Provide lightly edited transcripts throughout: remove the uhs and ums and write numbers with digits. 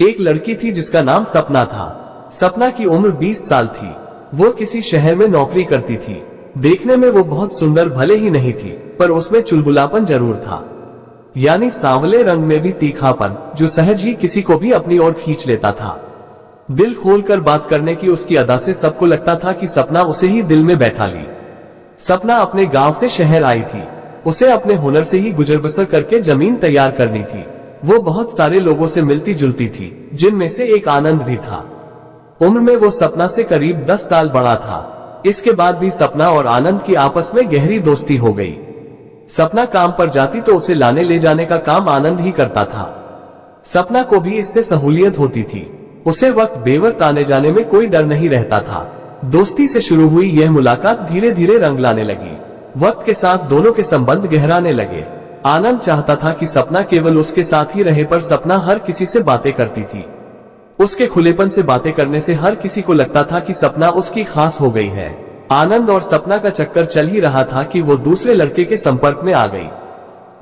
एक लड़की थी जिसका नाम सपना था। सपना की उम्र 20 साल थी। वो किसी शहर में नौकरी करती थी। देखने में वो बहुत सुंदर भले ही नहीं थी, पर उसमें चुलबुलापन जरूर था, यानी सांवले रंग में भी तीखापन, जो सहज ही किसी को भी अपनी ओर खींच लेता था। दिल खोलकर बात करने की उसकी अदा से सबको लगता था कि सपना उसे ही दिल में बैठा ली। सपना अपने गांव से शहर आई थी। उसे अपने हुनर से ही गुजर बसर करके जमीन तैयार करनी थी। वो बहुत सारे लोगों से मिलती जुलती थी, जिनमें से एक आनंद भी था। उम्र में वो सपना से करीब 10 साल बड़ा था। इसके बाद भी सपना और आनंद की आपस में गहरी दोस्ती हो गई। सपना काम पर जाती तो उसे लाने ले जाने का काम आनंद ही करता था। सपना को भी इससे सहूलियत होती थी। उसे वक्त बेवक्त आने जाने में कोई डर नहीं रहता था। दोस्ती से शुरू हुई यह मुलाकात धीरे धीरे रंग लाने लगी। वक्त के साथ दोनों के संबंध गहराने लगे। आनंद चाहता था कि सपना केवल उसके साथ ही रहे, पर सपना हर किसी से बातें करती थी। उसके खुलेपन से बातें करने से हर किसी को लगता था कि सपना उसकी खास हो गई है। आनंद और सपना का चक्कर चल ही रहा था कि वो दूसरे लड़के के संपर्क में आ गई,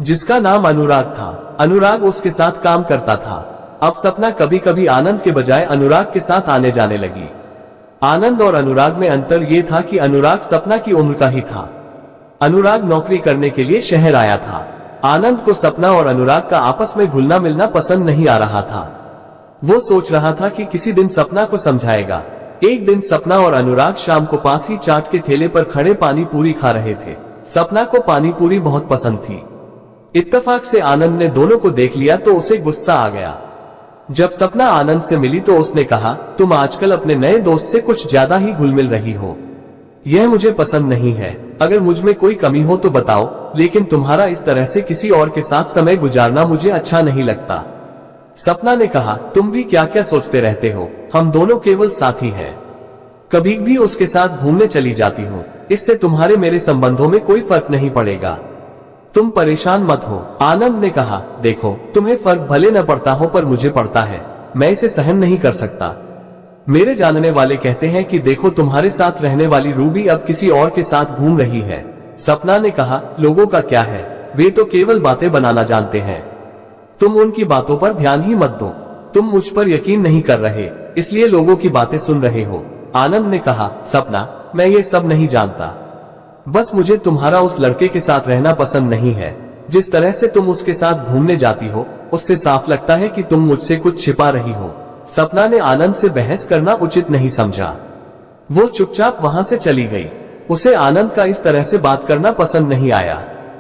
जिसका नाम अनुराग था। अनुराग उसके साथ काम करता था। अब सपना कभी कभी आनंद के बजाय अनुराग के साथ आने जाने लगी। आनंद और अनुराग में अंतर ये था कि अनुराग सपना की उम्र का ही था। अनुराग नौकरी करने के लिए शहर आया था। आनंद को सपना और अनुराग का आपस में घुलना मिलना पसंद नहीं आ रहा था। वो सोच रहा था कि किसी दिन सपना को समझाएगा। एक दिन सपना और अनुराग शाम को पास ही चाट के ठेले पर खड़े पानी पूरी खा रहे थे। सपना को पानी पूरी बहुत पसंद थी। इत्तेफाक से आनंद ने दोनों को देख लिया तो उसे गुस्सा आ गया। जब सपना आनंद से मिली तो उसने कहा, तुम आजकल अपने नए दोस्त से कुछ ज्यादा ही घुल मिल रही हो। यह मुझे पसंद नहीं है। अगर मुझ में कोई कमी हो तो बताओ, लेकिन तुम्हारा इस तरह से किसी और के साथ समय गुजारना मुझे अच्छा नहीं लगता। सपना ने कहा, तुम भी क्या क्या सोचते रहते हो, हम दोनों केवल साथी हैं। कभी भी उसके साथ घूमने चली जाती हो, इससे तुम्हारे मेरे संबंधों में कोई फर्क नहीं पड़ेगा। तुम परेशान मत हो। आनंद ने कहा, देखो, तुम्हें फर्क भले न पड़ता हो, पर मुझे पड़ता है। मैं इसे सहन नहीं कर सकता। मेरे जानने वाले कहते हैं कि देखो, तुम्हारे साथ रहने वाली रूबी अब किसी और के साथ घूम रही है। सपना ने कहा, लोगों का क्या है, वे तो केवल बातें बनाना जानते हैं। तुम उनकी बातों पर ध्यान ही मत दो। तुम मुझ पर यकीन नहीं कर रहे, इसलिए लोगों की बातें सुन रहे हो। आनंद ने कहा, सपना, मैं ये सब नहीं जानता। बस मुझे तुम्हारा उस लड़के के साथ रहना पसंद नहीं है। जिस तरह से तुम उसके साथ घूमने जाती हो, उससे साफ लगता है कि तुम मुझसे कुछ छिपा रही हो। सपना ने आनंद से बहस करना उचित नहीं समझा। वो चुपचाप वहां से चली गई। उसे आनंद का इस तरह से बात करना पसंद नहीं आया।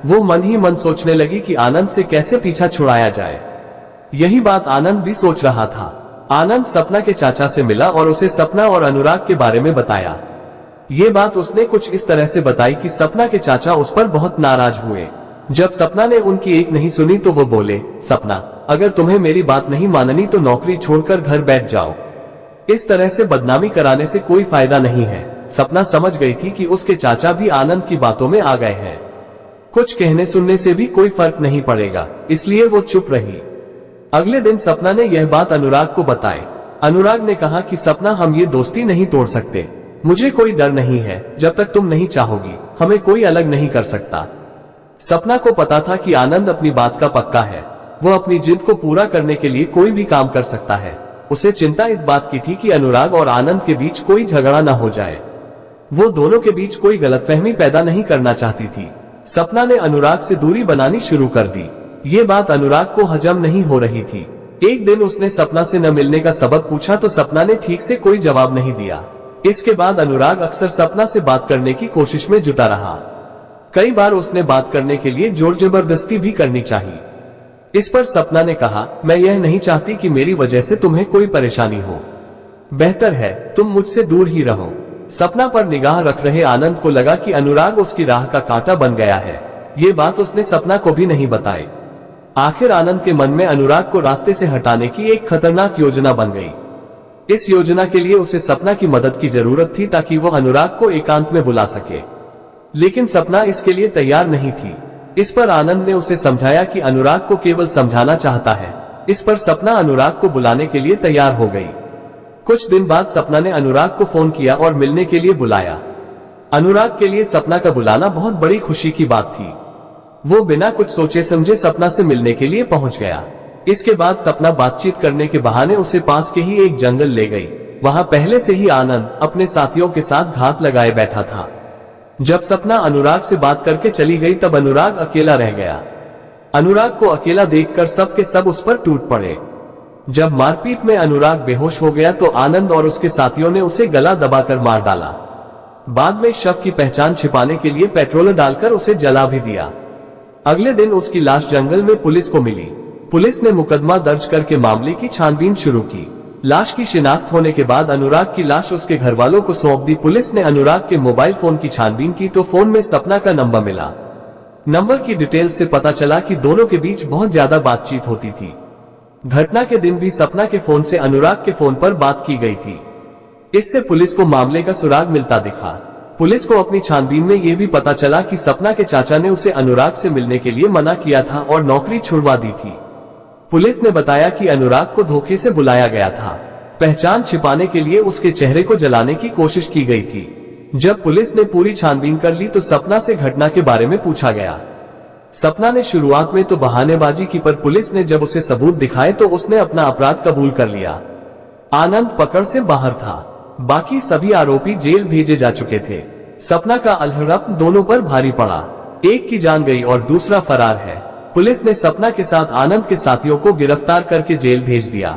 वो मन ही मन सोचने लगी कि आनंद से कैसे पीछा छुड़ाया जाए। यही बात आनंद भी सोच रहा था। आनंद सपना के चाचा से मिला और उसे सपना और अनुराग के बारे में बताया। ये बात उसने कुछ इस तरह से बताई कि सपना के चाचा उस पर बहुत नाराज हुए। जब सपना ने उनकी एक नहीं सुनी तो वो बोले, सपना, अगर तुम्हें मेरी बात नहीं माननी तो नौकरी छोड़कर घर बैठ जाओ। इस तरह से बदनामी कराने से कोई फायदा नहीं है। सपना समझ गई थी कि उसके चाचा भी आनंद की बातों में आ गए हैं। कुछ कहने सुनने से भी कोई फर्क नहीं पड़ेगा, इसलिए वो चुप रही। अगले दिन सपना ने यह बात अनुराग को बताई। अनुराग ने कहा कि सपना, हम ये दोस्ती नहीं तोड़ सकते। मुझे कोई डर नहीं है। जब तक तुम नहीं चाहोगी, हमें कोई अलग नहीं कर सकता। सपना को पता था कि आनंद अपनी बात का पक्का है। वो अपनी जिद को पूरा करने के लिए कोई भी काम कर सकता है। उसे चिंता इस बात की थी कि अनुराग और आनंद के बीच कोई झगड़ा न हो जाए। वो दोनों के बीच कोई गलतफहमी पैदा नहीं करना चाहती थी। सपना ने अनुराग से दूरी बनानी शुरू कर दी। ये बात अनुराग को हजम नहीं हो रही थी। एक दिन उसने सपना से न मिलने का सबब पूछा तो सपना ने ठीक से कोई जवाब नहीं दिया। इसके बाद अनुराग अक्सर सपना से बात करने की कोशिश में जुटा रहा। कई बार उसने बात करने के लिए जोर जबरदस्ती भी करनी चाहिए। इस पर सपना ने कहा, मैं यह नहीं चाहती कि मेरी वजह से तुम्हें कोई परेशानी हो। बेहतर है तुम मुझसे दूर ही रहो। सपना पर निगाह रख रहे आनंद को लगा कि अनुराग उसकी राह का कांटा बन गया है। ये बात उसने सपना को भी नहीं बताई। आखिर आनंद के मन में अनुराग को रास्ते से हटाने की एक खतरनाक योजना बन गई। इस योजना के लिए उसे सपना की मदद की जरूरत थी, ताकि वो अनुराग को एकांत में बुला सके। लेकिन सपना इसके लिए तैयार नहीं थी। इस पर आनंद ने उसे समझाया कि अनुराग को केवल समझाना चाहता है। इस पर सपना अनुराग को बुलाने के लिए तैयार हो गई। कुछ दिन बाद सपना ने अनुराग को फोन किया और मिलने के लिए बुलाया। अनुराग के लिए सपना का बुलाना बहुत बड़ी खुशी की बात थी। वो बिना कुछ सोचे समझे सपना से मिलने के लिए पहुंच गया। इसके बाद सपना बातचीत करने के बहाने उसे पास के ही एक जंगल ले गई। वहां पहले से ही आनंद अपने साथियों के साथ घात लगाए बैठा था। जब सपना अनुराग से बात करके चली गई तब अनुराग अकेला रह गया। अनुराग को अकेला देखकर सब के सब उस पर टूट पड़े। जब मारपीट में अनुराग बेहोश हो गया तो आनंद और उसके साथियों ने उसे गला दबाकर मार डाला। बाद में शव की पहचान छिपाने के लिए पेट्रोल डालकर उसे जला भी दिया। अगले दिन उसकी लाश जंगल में पुलिस को मिली। पुलिस ने मुकदमा दर्ज करके मामले की छानबीन शुरू की। लाश की शिनाख्त होने के बाद अनुराग की लाश उसके घर वालों को सौंप दी। पुलिस ने अनुराग के मोबाइल फोन की छानबीन की तो फोन में सपना का नंबर मिला। नंबर की डिटेल से पता चला कि दोनों के बीच बहुत ज्यादा बातचीत होती थी। घटना के दिन भी सपना के फोन से अनुराग के फोन पर बात की गई थी। इससे पुलिस को मामले का सुराग मिलता दिखा। पुलिस को अपनी छानबीन में यह भी पता चला कि सपना के चाचा ने उसे अनुराग से मिलने के लिए मना किया था और नौकरी छुड़वा दी थी। पुलिस ने बताया कि अनुराग को धोखे से बुलाया गया था। पहचान छिपाने के लिए उसके चेहरे को जलाने की कोशिश की गई थी। जब पुलिस ने पूरी छानबीन कर ली तो सपना से घटना के बारे में पूछा गया। सपना ने शुरुआत में तो बहानेबाजी की, पर पुलिस ने जब उसे सबूत दिखाए तो उसने अपना अपराध कबूल कर लिया। आनंद पकड़ से बाहर था। बाकी सभी आरोपी जेल भेजे जा चुके थे। सपना का अलहरप दोनों पर भारी पड़ा। एक की जान गई और दूसरा फरार है। पुलिस ने सपना के साथ आनंद के साथियों को गिरफ्तार करके जेल भेज दिया।